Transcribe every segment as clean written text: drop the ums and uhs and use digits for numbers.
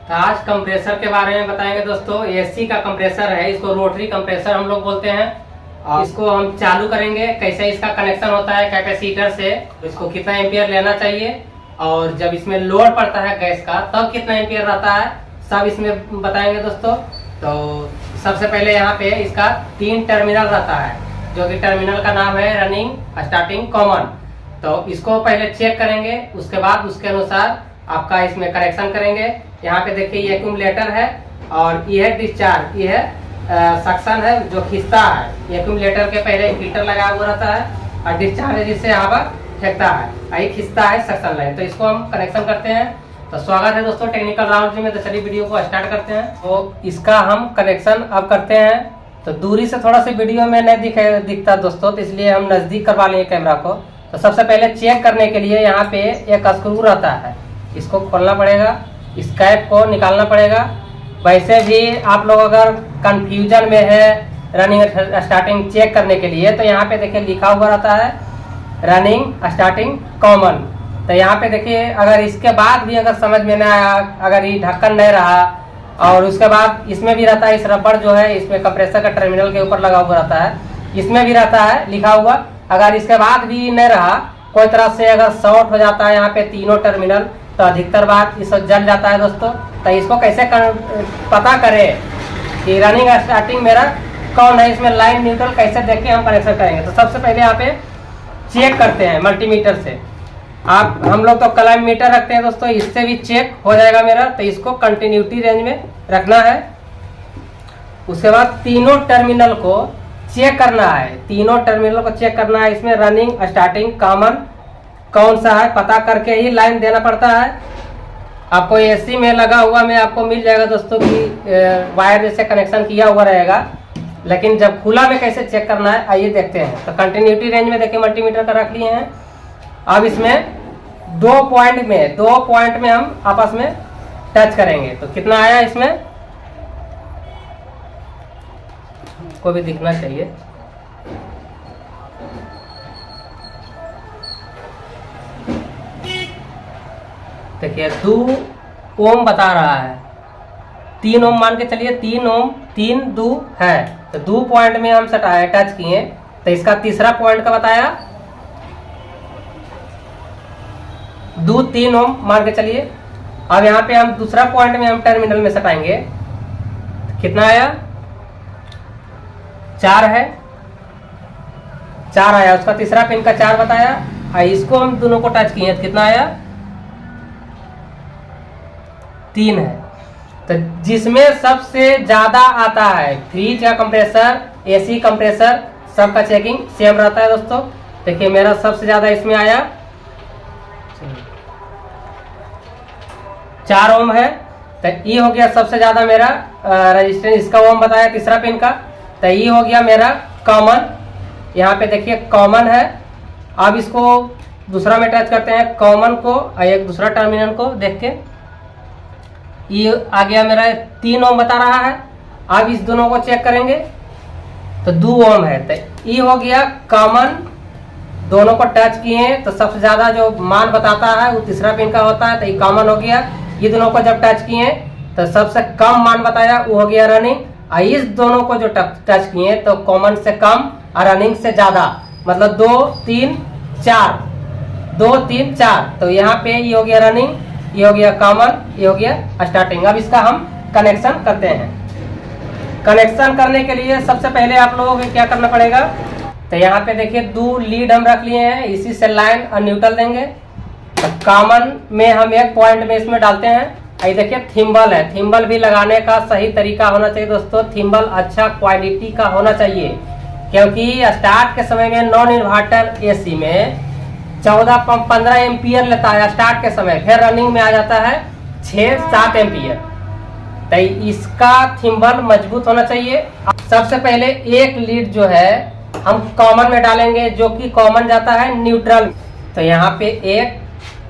तो आज कंप्रेसर के बारे में बताएंगे दोस्तों। एसी का कंप्रेसर है, इसको रोटरी कंप्रेसर हम लोग बोलते हैं। इसको हम चालू करेंगे, कैसे इसका कनेक्शन होता है कैपेसिटर से, इसको कितना एम्पियर लेना चाहिए और जब इसमें लोड पड़ता है गैस का तब कितना एम्पियर रहता है, सब इसमें बताएंगे दोस्तों। तो सबसे पहले यहाँ पे इसका 3 टर्मिनल रहता है, जो कि टर्मिनल का नाम है रनिंग, स्टार्टिंग, कॉमन। तो इसको पहले चेक करेंगे, उसके बाद उसके अनुसार आपका इसमें कनेक्शन करेंगे। यहाँ पे देखिए ये एक्यूमुलेटर है और ये है डिस्चार्ज, ये है सक्शन है जो खींचता है। एक्यूमुलेटर के पहले फिल्टर लगा हुआ रहता है और डिस्चार्ज है जिससे हवा फेंकता है, यही खींचता है सक्शन लाइन। तो इसको हम कनेक्शन करते हैं। तो स्वागत है दोस्तों टेक्निकल राउंड में। तो चलिए वीडियो को स्टार्ट करते हैं। तो इसका हम कनेक्शन अब करते हैं। तो दूरी से थोड़ा सा वीडियो में नहीं दिखता दोस्तों, तो इसलिए हम नज़दीक करवा लेंगे कैमरा को। तो सबसे पहले चेक करने के लिए यहाँ पे एक स्क्रू रहता है, इसको खोलना पड़ेगा, इस कैप को निकालना पड़ेगा। वैसे भी आप लोग अगर कंफ्यूजन में है रनिंग स्टार्टिंग चेक करने के लिए, तो यहाँ पे देखिए लिखा हुआ रहता है रनिंग स्टार्टिंग कॉमन। तो यहाँ पे देखिए अगर इसके बाद भी अगर समझ में ना आया, अगर ये ढक्कन नहीं रहा और उसके बाद इसमें भी रहता है, इस रबड़ जो है इसमें कंप्रेसर का टर्मिनल के ऊपर लगा हुआ रहता है, इसमें भी रहता है लिखा हुआ। अगर इसके बाद भी नहीं रहा, कोई तरह से अगर शॉर्ट हो जाता है यहाँ पे तीनों टर्मिनल, तो अधिकतर बार इस जल जाता है दोस्तों। तो इसको कैसे पता करें कि रनिंग स्टार्टिंग मेरा कौन है, इसमें लाइन न्यूट्रल कैसे देख के हम कनेक्शन करेंगे। तो सबसे पहले यहाँ पे चेक करते हैं मल्टीमीटर से। हम लोग तो कलम मीटर रखते हैं दोस्तों, इससे भी चेक हो जाएगा मेरा। तो इसको कंटिन्यूटी रेंज में रखना है। उसके बाद तीनों टर्मिनल को चेक करना है, तीनों टर्मिनल को चेक करना है। इसमें रनिंग स्टार्टिंग कॉमन कौन सा है पता करके ही लाइन देना पड़ता है। आपको एसी में लगा हुआ में आपको मिल जाएगा दोस्तों कि वायर जैसे कनेक्शन किया हुआ रहेगा, लेकिन जब खुला में कैसे चेक करना है आइए देखते हैं। तो कंटिन्यूटी रेंज में देखिए मल्टीमीटर का रख लिए हैं। अब इसमें 2 पॉइंट में हम आपस में टच करेंगे। तो कितना आया इसमें को भी दिखना चाहिए। देखिए 2 ओम बता रहा है, 3 ओम मान के चलिए, 3 ओम 3 2 है। तो 2 पॉइंट में हम सटाए टच किए। तो इसका तीसरा पॉइंट का बताया 2 3 ओम मान के चलिए। अब यहाँ पे हम दूसरा पॉइंट में हम टर्मिनल में सटाएंगे। तो कितना आया 4 है, 4 आया। उसका तीसरा पिन का 4 बताया और इसको हम दोनों को टच किए तो कितना आया 3 है। तो जिसमें सबसे ज्यादा आता है फ्रिज का कंप्रेसर, एसी कंप्रेसर, सबका चेकिंग सेम रहता है दोस्तों। देखिए मेरा सबसे ज्यादा इसमें आया 4 ओम है। तो ये हो गया सबसे ज्यादा मेरा रजिस्टेंस, इसका ओम बताया तीसरा पिन का। तो ये हो गया मेरा कॉमन। यहाँ पे देखिए कॉमन है। अब इसको दूसरा में टच करते हैं कॉमन को और एक दूसरा टर्मिनल को देख के, ये आ गया मेरा 3 ओम बता रहा है। अब इस दोनों को चेक करेंगे तो 2 ओम है। तो ये हो गया कॉमन। दोनों को टच किए तो सबसे ज्यादा जो मान बताता है वो तीसरा पिन का होता है, तो ये कॉमन हो गया। ये दोनों को जब टच किए तो सबसे कम मान बताया वो हो गया रनिंग। और इस दोनों को जो टच किए तो कॉमन से कम और रनिंग से ज्यादा, मतलब 2 3 4, 2 3 4। तो यहाँ पे ये हो गया रनिंग, ये हो गया कॉमन, ये हो गया स्टार्टिंग। अब इसका हम कनेक्शन करते हैं। कनेक्शन करने के लिए सबसे पहले आप लोगों को क्या करना पड़ेगा, तो यहाँ पे देखिए 2 लीड हम रख लिए हैं, इसी से लाइन और न्यूट्रल देंगे। तो कॉमन में हम एक पॉइंट में इसमें डालते हैं। ये देखिए थिम्बल है, थिम्बल भी लगाने का सही तरीका होना चाहिए दोस्तों। थिम्बल अच्छा क्वालिटी का होना चाहिए, क्योंकि स्टार्ट के समय में नॉन इन्वर्टर एसी में 14-15 एम्पियर लेता है स्टार्ट के समय, फिर रनिंग में आ जाता है 6-7 एम्पियर। तो इसका थिम्बल मजबूत होना चाहिए। सबसे पहले एक लीड जो है हम कॉमन में डालेंगे, जो कि कॉमन जाता है न्यूट्रल। तो यहाँ पे एक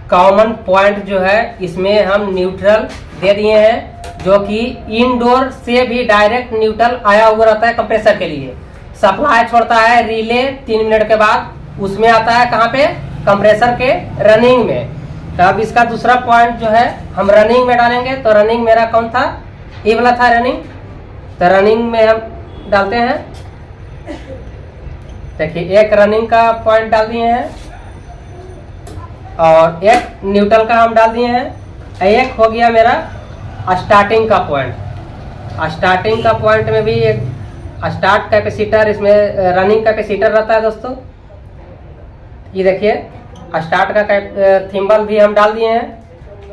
कॉमन पॉइंट जो है इसमें हम न्यूट्रल दे दिए हैं, जो कि इनडोर से भी डायरेक्ट न्यूट्रल आया हुआ रहता है कंप्रेसर के लिए। सप्लाई छोड़ता है रिले 3 मिनट के बाद, उसमें आता है कहाँ पे कंप्रेसर के रनिंग में। तो अब इसका दूसरा पॉइंट जो है हम रनिंग में डालेंगे। तो रनिंग मेरा कौन था, ये वाला था रनिंग। तो रनिंग में हम डालते हैं, देखिए एक रनिंग का पॉइंट डाल दिए हैं और एक न्यूट्रल का हम डाल दिए हैं। एक हो गया मेरा स्टार्टिंग का पॉइंट। स्टार्टिंग का पॉइंट में भी एक स्टार्ट कैपेसिटर, इसमें रनिंग कैपेसिटर रहता है दोस्तों। ये देखिए स्टार्ट का थिम्बल भी हम डाल दिए हैं।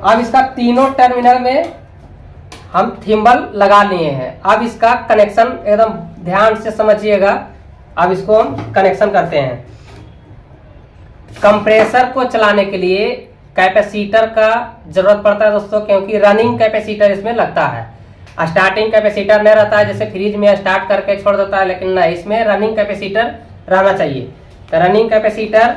अब इसका तीनों टर्मिनल में हम थिम्बल लगा लिए हैं। अब इसका कनेक्शन एकदम ध्यान से समझिएगा। अब इसको हम कनेक्शन करते हैं। कंप्रेसर को चलाने के लिए कैपेसिटर का जरूरत पड़ता है दोस्तों, क्योंकि रनिंग कैपेसिटर इसमें लगता है। स्टार्टिंग कैपेसिटर नहीं रहता है, जैसे फ्रिज में स्टार्ट करके छोड़ देता है, लेकिन नहीं, इसमें रनिंग कैपेसिटर रहना चाहिए। तो रनिंग कैपेसिटर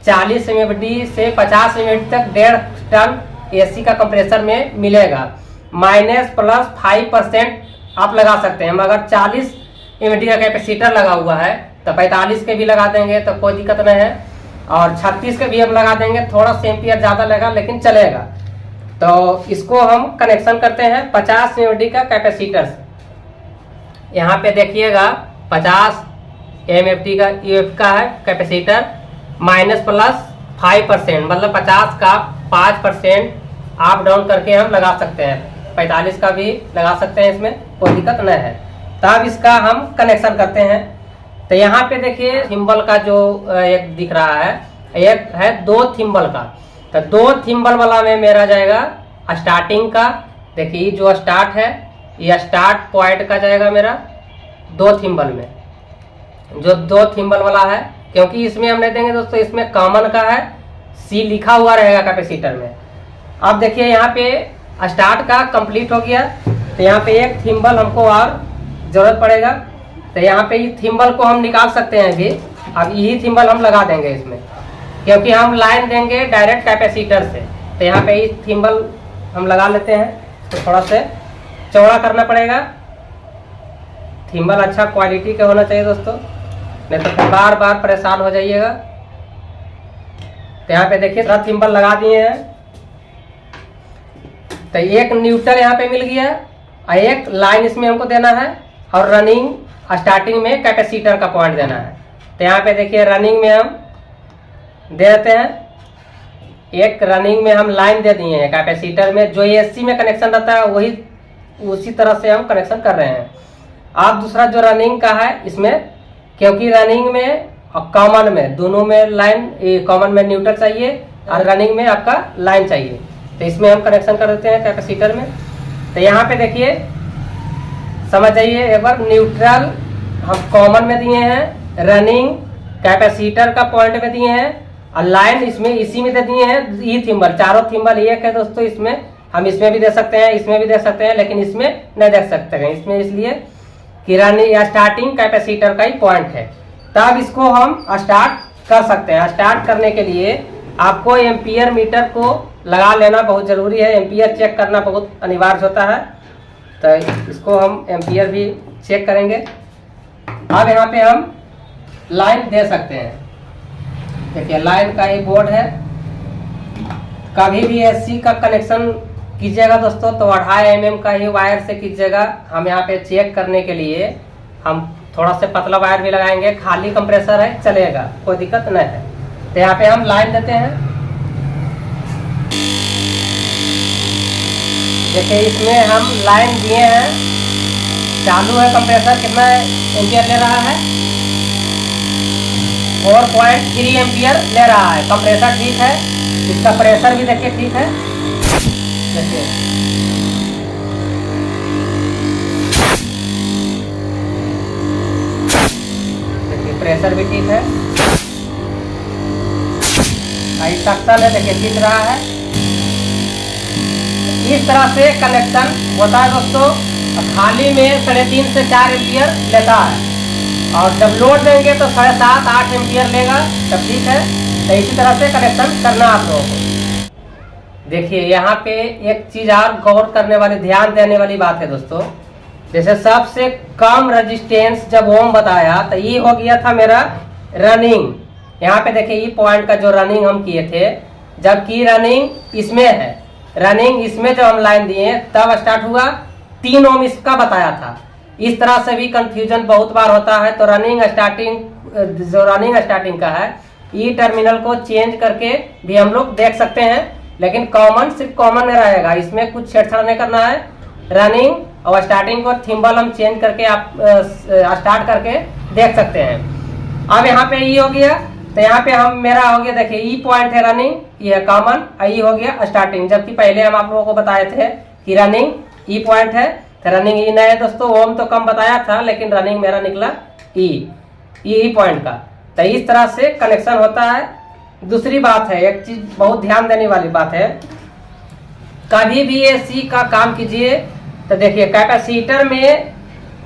40 mFD से 50 mFD तक 1.5 टन एसी का कंप्रेसर में मिलेगा। -+5% आप लगा सकते हैं। मगर 40 mFD का कैपेसिटर लगा हुआ है तो 45 के भी लगा देंगे तो कोई दिक्कत नहीं है, और 36 के भी हम लगा देंगे, थोड़ा सा एम्पियर ज़्यादा लगा लेकिन चलेगा। तो इसको हम कनेक्शन करते हैं 50 mFD का कैपेसिटर से। यहाँ पे देखिएगा 50 mFD का यूएफ का है कैपेसिटर, -+5%, मतलब 50 का 5% आप डाउन करके हम लगा सकते हैं। 45 का भी लगा सकते हैं, इसमें कोई दिक्कत नहीं है। तब इसका हम कनेक्शन करते हैं। तो यहाँ पे देखिए थिम्बल का जो एक दिख रहा है, एक है 2 थिम्बल का। तो 2 थिम्बल वाला में मेरा जाएगा स्टार्टिंग का। देखिए जो स्टार्ट है, ये स्टार्ट पॉइंट का जाएगा मेरा 2 थिम्बल में, जो 2 थिम्बल वाला है। क्योंकि इसमें हम नहीं देंगे दोस्तों, इसमें कॉमन का है, सी लिखा हुआ रहेगा कैपेसिटर में। अब देखिए यहाँ पे स्टार्ट का कंप्लीट हो गया। तो यहाँ पे एक थिम्बल हमको और जरूरत पड़ेगा। तो यहाँ पे ये थिम्बल को हम निकाल सकते हैं अभी। अब यही थिम्बल हम लगा देंगे इसमें, क्योंकि हम लाइन देंगे डायरेक्ट कैपेसिटर से। तो यहाँ पे ये थिम्बल हम लगा लेते हैं। तो थोड़ा से चौड़ा करना पड़ेगा। थिम्बल अच्छा क्वालिटी का होना चाहिए दोस्तों, नहीं तो फिर बार बार परेशान हो जाइएगा। तो यहाँ पे देखिए थोड़ा थिम्बल लगा दिए हैं। तो एक न्यूट्रल यहाँ पे मिल गया और एक लाइन इसमें हमको देना है, और रनिंग स्टार्टिंग में कैपेसिटर का पॉइंट देना है। तो यहाँ पे देखिए रनिंग में हम दे देते हैं, एक रनिंग में हम लाइन दे दिए हैं कैपेसिटर में। जो एसी में कनेक्शन रहता है वही उसी तरह से हम कनेक्शन कर रहे हैं। आप दूसरा जो रनिंग का है इसमें, क्योंकि रनिंग में और कॉमन में दोनों में लाइन, कॉमन में न्यूट्रल चाहिए और रनिंग में आपका लाइन चाहिए। तो इसमें हम कनेक्शन कर देते हैं कैपेसिटर में। तो यहाँ पे देखिए समझ जाइए एक बार, न्यूट्रल हम कॉमन में दिए हैं, रनिंग कैपेसिटर का पॉइंट में दिए हैं, और लाइन इसमें इसी में दे दिए हैं। ये थिम्बल, चारों थिम्बल एक है दोस्तों। इसमें हम इसमें भी दे सकते हैं, इसमें भी दे सकते हैं, लेकिन इसमें नहीं दे सकते हैं। इसमें इसलिए कि रनिंग या स्टार्टिंग कैपेसिटर का ही पॉइंट है। तब इसको हम स्टार्ट कर सकते हैं। स्टार्ट करने के लिए आपको एम्पियर मीटर को लगा लेना बहुत ज़रूरी है। एम्पियर चेक करना बहुत अनिवार्य होता है। तो इसको हम एम्पियर भी चेक करेंगे। अब यहाँ पे हम लाइन दे सकते हैं। देखिए लाइन का ही बोर्ड है। कभी भी एसी का कनेक्शन कीजिएगा दोस्तों तो 2.5 mm का ही वायर से कीजिएगा। हम यहाँ पे चेक करने के लिए हम थोड़ा से पतला वायर भी लगाएंगे। खाली कंप्रेसर है, चलेगा, कोई दिक्कत नहीं है। तो यहाँ पे हम लाइन देते हैं। देखिए इसमें हम लाइन दिए हैं, चालू है कंप्रेसर। कितना एम्पियर ले रहा है? 4.3 एम्पियर ले रहा है। कंप्रेसर ठीक है, इसका प्रेशर भी देखिए ठीक है। देखिए प्रेशर भी ठीक है, सक्शन है, देखिए खींच रहा है। इस तरह से कनेक्शन होता है दोस्तों। खाली में 3.5 से 4 एम्पियर लेता है, और जब लोड देंगे तो 7.5-8 एम्पियर लेगा, तब ठीक है। तो इसी तरह से कनेक्शन करना आप लोगों को। देखिए यहाँ पे एक चीज़ और गौर करने वाली, ध्यान देने वाली बात है दोस्तों। जैसे सबसे कम रेजिस्टेंस जब ओम बताया तो ये हो गया था मेरा रनिंग। यहाँ पे देखिए ये पॉइंट का जो रनिंग हम किए थे जबकि रनिंग इसमें है। रनिंग इसमें जब हम लाइन दिए तब स्टार्ट हुआ, 3 ओम इसका बताया था। इस तरह से भी कंफ्यूजन बहुत बार होता है। तो रनिंग स्टार्टिंग का है, ई टर्मिनल को चेंज करके भी हम लोग देख सकते हैं, लेकिन कॉमन सिर्फ कॉमन में रहेगा, इसमें कुछ छेड़छाड़ नहीं करना है। रनिंग और स्टार्टिंग को थिम्बल हम चेंज करके आप स्टार्ट करके देख सकते हैं। अब यहाँ पे ई हो गया, तो यहाँ पे हम मेरा हो गया, देखिए ई पॉइंट है रनिंग, ये कॉमन, ई हो गया स्टार्टिंग। जबकि पहले हम आप लोगों को बताए थे कि रनिंग ई पॉइंट है, तो रनिंग ई नहीं है दोस्तों। ओम तो कम बताया था, लेकिन रनिंग मेरा निकला ई पॉइंट का। तो इस तरह से कनेक्शन होता है। दूसरी बात है, एक चीज बहुत ध्यान देने वाली बात है, कभी भी एसी का काम कीजिए तो देखिए कैपेसिटर में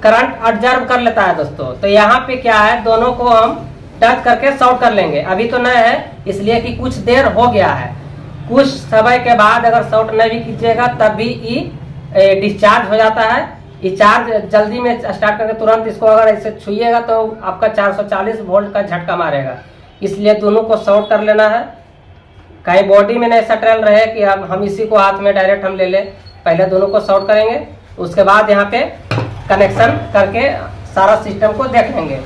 करंट ऑब्जर्व कर लेता है दोस्तों। तो यहाँ पे क्या है, दोनों को हम टच करके शॉर्ट कर लेंगे। अभी तो नहीं है, इसलिए कि कुछ देर हो गया है। कुछ समय के बाद अगर शॉर्ट नहीं भी कीजिएगा तब भी ये डिस्चार्ज हो जाता है। ये चार्ज जल्दी में स्टार्ट करके तुरंत इसको अगर ऐसे छुइएगा तो आपका 440 वोल्ट का झटका मारेगा। इसलिए दोनों को शॉर्ट कर लेना है, कहीं बॉडी में नहीं सटल रहे कि अब हम इसी को हाथ में डायरेक्ट हम ले लें। पहले दोनों को शॉर्ट करेंगे, उसके बाद यहाँ पे कनेक्शन करके सारा सिस्टम को देख लेंगे।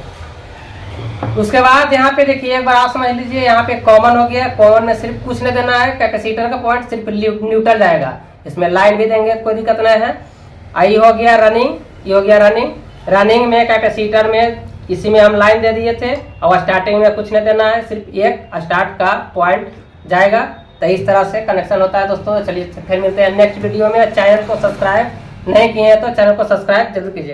उसके बाद यहाँ पे देखिए एक बार आप समझ लीजिए, यहाँ पे कॉमन हो गया। कॉमन में सिर्फ कुछ नहीं देना है, कैपेसिटर का पॉइंट सिर्फ न्यूट्रल जाएगा। इसमें लाइन भी देंगे, कोई दिक्कत नहीं है। आई हो गया रनिंग, ये हो गया रनिंग। रनिंग में कैपेसिटर में इसी में हम लाइन दे दिए थे, और स्टार्टिंग में कुछ नहीं देना है, सिर्फ एक स्टार्ट का पॉइंट जाएगा। तो इस तरह से कनेक्शन होता है दोस्तों। चलिए फिर मिलते हैं नेक्स्ट वीडियो में। चैनल को सब्सक्राइब नहीं किए हैं तो चैनल को सब्सक्राइब जरूर कीजिए।